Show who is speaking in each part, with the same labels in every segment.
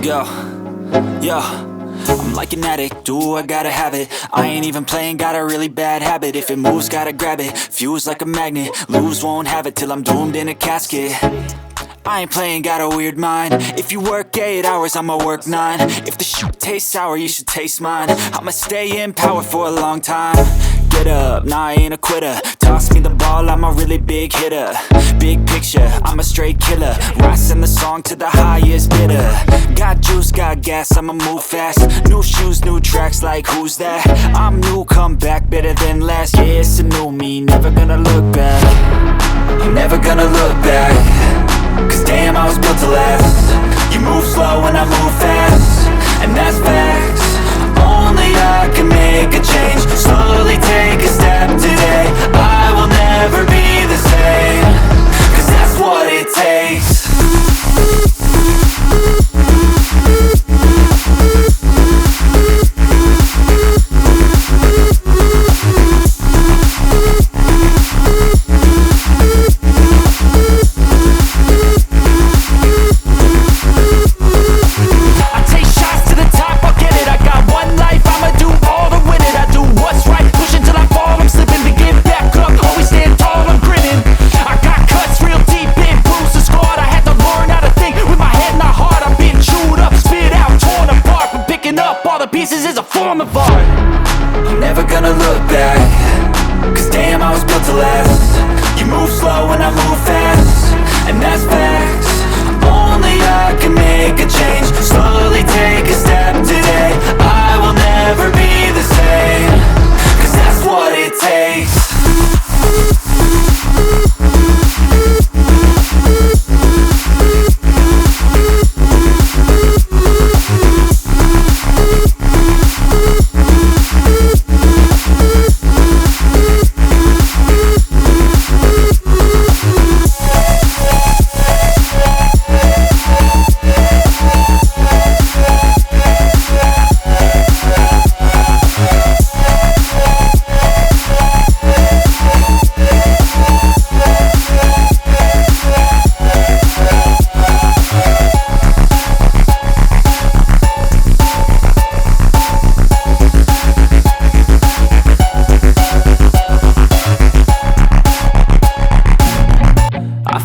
Speaker 1: go. Yo, I'm like an addict, do I gotta have it. I ain't even playing, got a really bad habit. If it moves, gotta grab it, fuse like a magnet. Lose, won't have it till I'm doomed in a casket. I ain't playing, got a weird mind. If you work 8 hours, I'ma work 9. If the shit tastes sour, you should taste mine. I'ma stay in power for a long time. Get up, nah, I ain't a quitter. Toss me the ball, I'm a really big hitter. Big picture, I'm a straight killer. Rising the song to the highest bidder. Got juice, got gas, I'ma move fast. New shoes, new tracks, like who's that? I'm new, come back, better than last. Yeah, it's a new me, never gonna look back. I'm never gonna look back. Cause damn, I was built to last. You move slow and I move fast, and that's facts. Only I can make a change. Slowly take a step today. I will never be the same. Cause that's what it takes. Pieces is a form of art. I'm never gonna look back. Cause damn, I was built to last. You move slow and I move fast, and that's facts. Only I can make a change. Slowly take a step today. I will never be the same. Cause that's what it takes.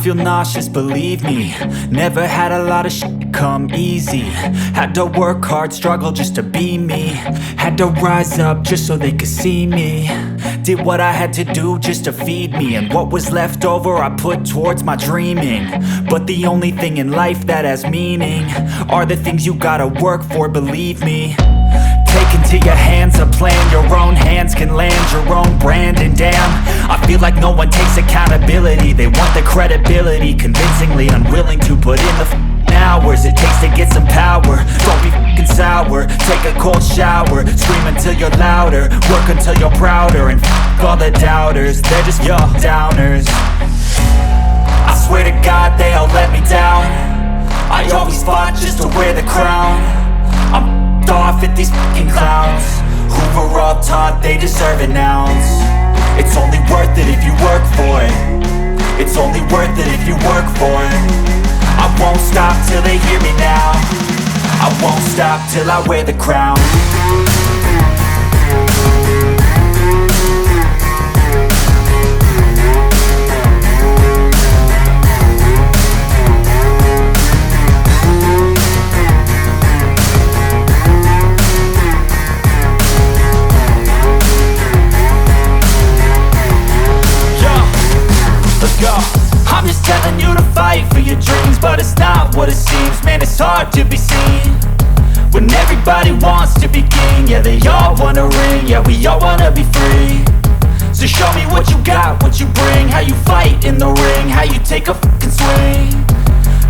Speaker 1: Feel nauseous, believe me. Never had a lot of shit come easy. Had to work hard, struggle just to be me. Had to rise up just so they could see me. Did what I had to do just to feed me, and what was left over I put towards my dreaming. But the only thing in life that has meaning are the things you gotta work for, believe me. Take into your hands a plan. Your own hands can land your own brand. And damn, I feel like no one takes accountability. They want the credibility, convincingly unwilling to put in the hours it takes to get some power. Don't be f***ing sour. Take a cold shower. Scream until you're louder. Work until you're prouder. And f*** all the doubters, they're just your downers. I swear to God they all let me down. I always fought just to wear the crown. I'm off at these fucking clowns who were all taught they deserve an ounce. It's only worth it if you work for it. It's only worth it if you work for it. I won't stop till they hear me now. I won't stop till I wear the crown. I'm just telling you to fight for your dreams, but it's not what it seems. Man, it's hard to be seen when everybody wants to be king. Yeah, they all wanna ring, yeah, we all wanna be free. So show me what you got, what you bring. How you fight in the ring, how you take a fucking swing.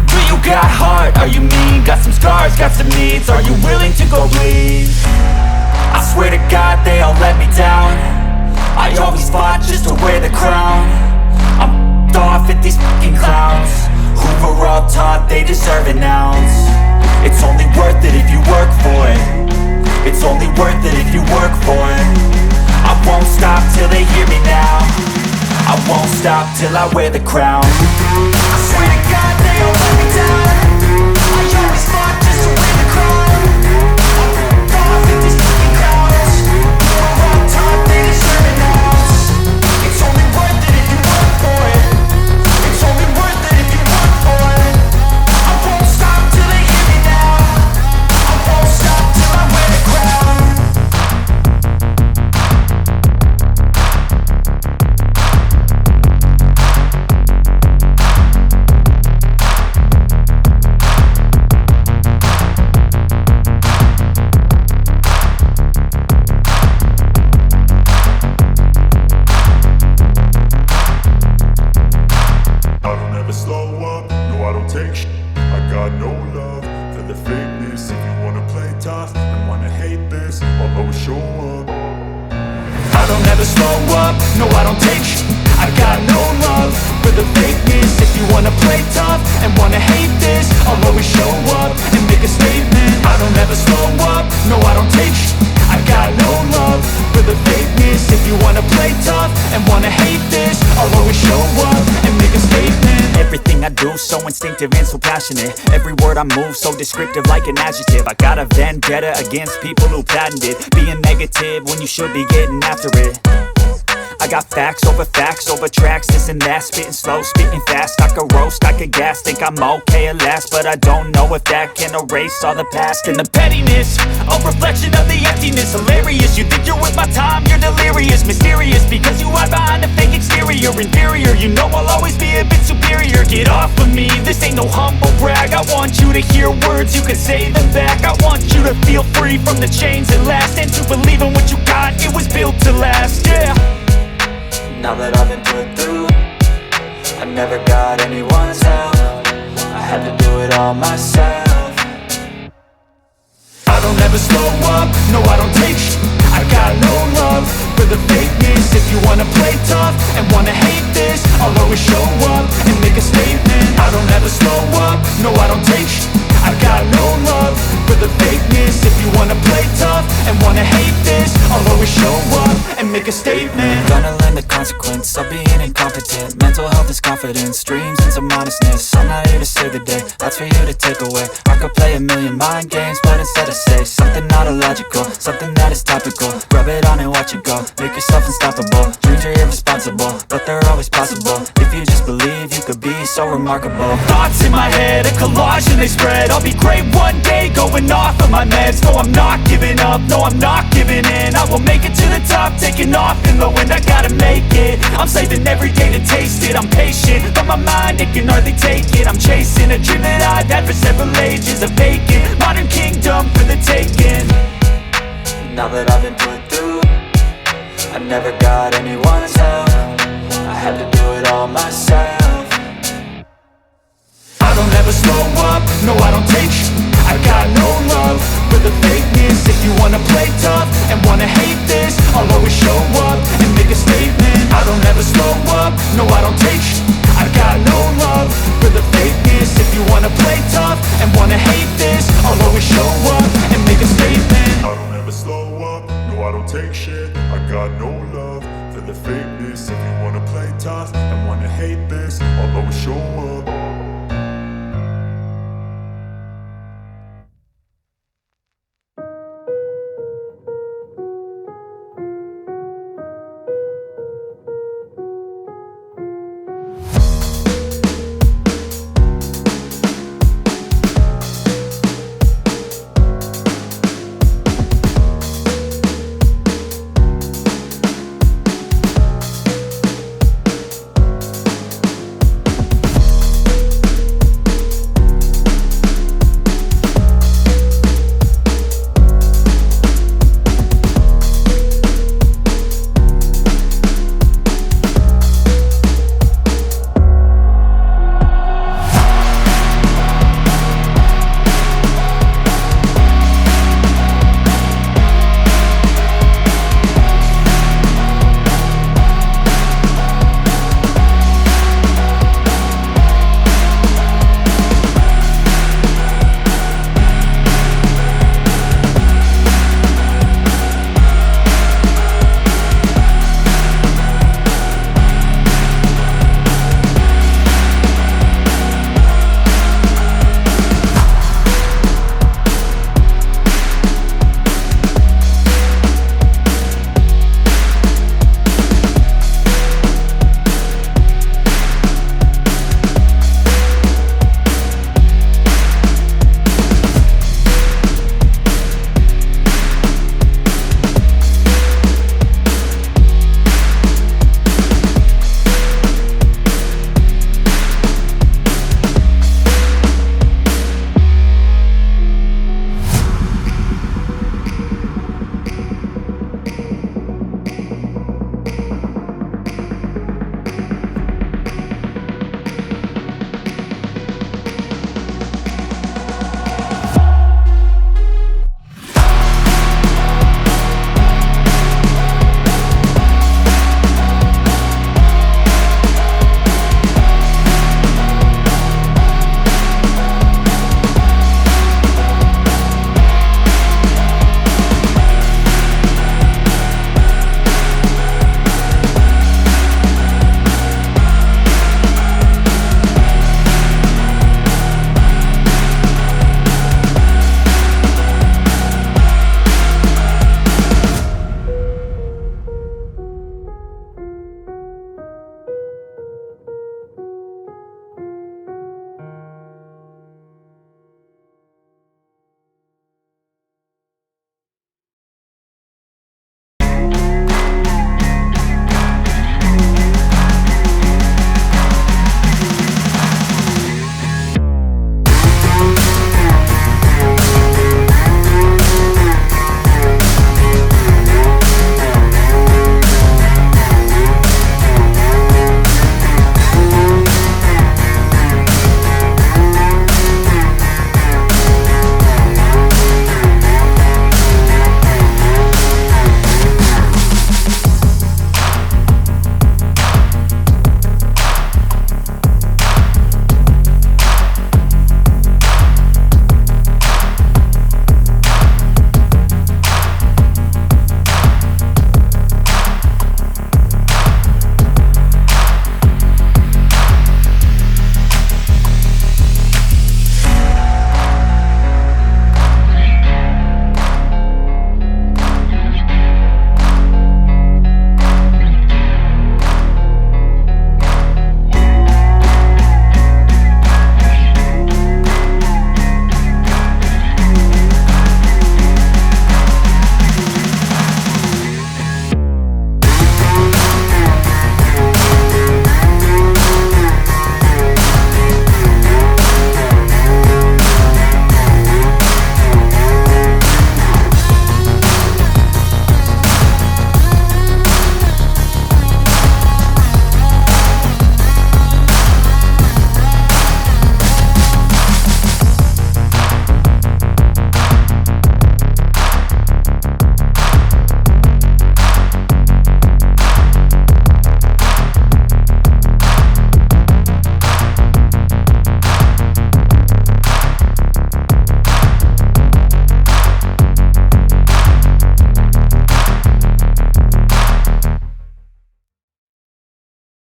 Speaker 1: Do you got heart, are you mean? Got some scars, got some needs, are you willing to go bleed? I swear to God they all let me down. I always fought just to wear the crown. I'm off at these fucking clowns who were all taught they deserve an ounce. It's only worth it if you work for it. It's only worth it if you work for it. I won't stop till they hear me now. I won't stop till I wear the crown. I swear to God they all let me down. I always fought just to win the
Speaker 2: don't take shit. I got no love for the fakeness. If you wanna play tough and wanna hate this, I'll always show up.
Speaker 1: I don't ever slow up, no I don't take shit. I got no love for the fakeness. If you wanna play tough and wanna hate this, I'll always show up and make a statement. I don't ever slow up, no I don't take shit. I got no love for the fakeness. If you wanna play tough and wanna hate this, I'll always show up and make a statement. Everything I do so instinctive and so passionate. Every word I move so descriptive like an adjective. I got a vendetta against people who patented being negative when you should be getting after it. I got facts over tracks, this and that. Spitting slow, spitting fast. I could roast, I could gas. Think I'm okay at last, but I don't know if that can erase all the past. And the pettiness, a reflection of the emptiness. Hilarious, you think you're with my time, you're delirious. Mysterious, because you hide behind a fake exterior. Inferior, you know I'll always be a bit superior. Get off of me, this ain't no humble brag. I want you to hear words, you can say them back. I want you to feel free from the chains that last, and to believe in what you got, it was built to last, yeah.
Speaker 3: Now that I've been put through, I never got anyone's help. I had to do it all myself.
Speaker 1: I don't ever slow up, no I don't take shit. I got no love for the fakeness. If you wanna play tough and wanna hate this, I'll always show up and make a statement. I don't ever slow up, no I don't take shit. I got no love for the fakeness. If you wanna play tough and wanna hate this, I'll always show up and make a statement.
Speaker 3: Gonna learn the consequence of being incompetent. Mental health is confidence, dreams and some honestness. I'm not here to save the day, that's for you to take away. I could play a million mind games, but instead I say something not illogical, something that is topical. Rub it on and watch it go, make yourself unstoppable. Dreams are irresponsible, but they're always possible. If you just believe, you could be so remarkable.
Speaker 1: Thoughts in my head, a collage and they spread. I'll be great one day, going off of my meds. No, I'm not giving up, no, I'm not giving in. I will make it to the top, taking off in the wind. I gotta make it, I'm saving every day to taste it. I'm patient, but my mind, it can hardly take it. I'm chasing a dream that I've had for several ages. A vacant, modern kingdom for the taking.
Speaker 3: Now that I've been put through, I never got anyone's help. I had to do it all myself.
Speaker 1: I don't ever slow up, no I don't take shit. I got no love for the fakeness. If you wanna play tough and wanna hate this, I'll always show up and make a statement. I don't ever slow up, no I don't take shit. I got no love for the fakeness. If you wanna play tough and wanna hate this, I'll always show up and make a statement.
Speaker 2: I don't ever slow up, no I don't take shit. I got no love for the fakeness. If you wanna play tough and wanna hate this, I'll always show up.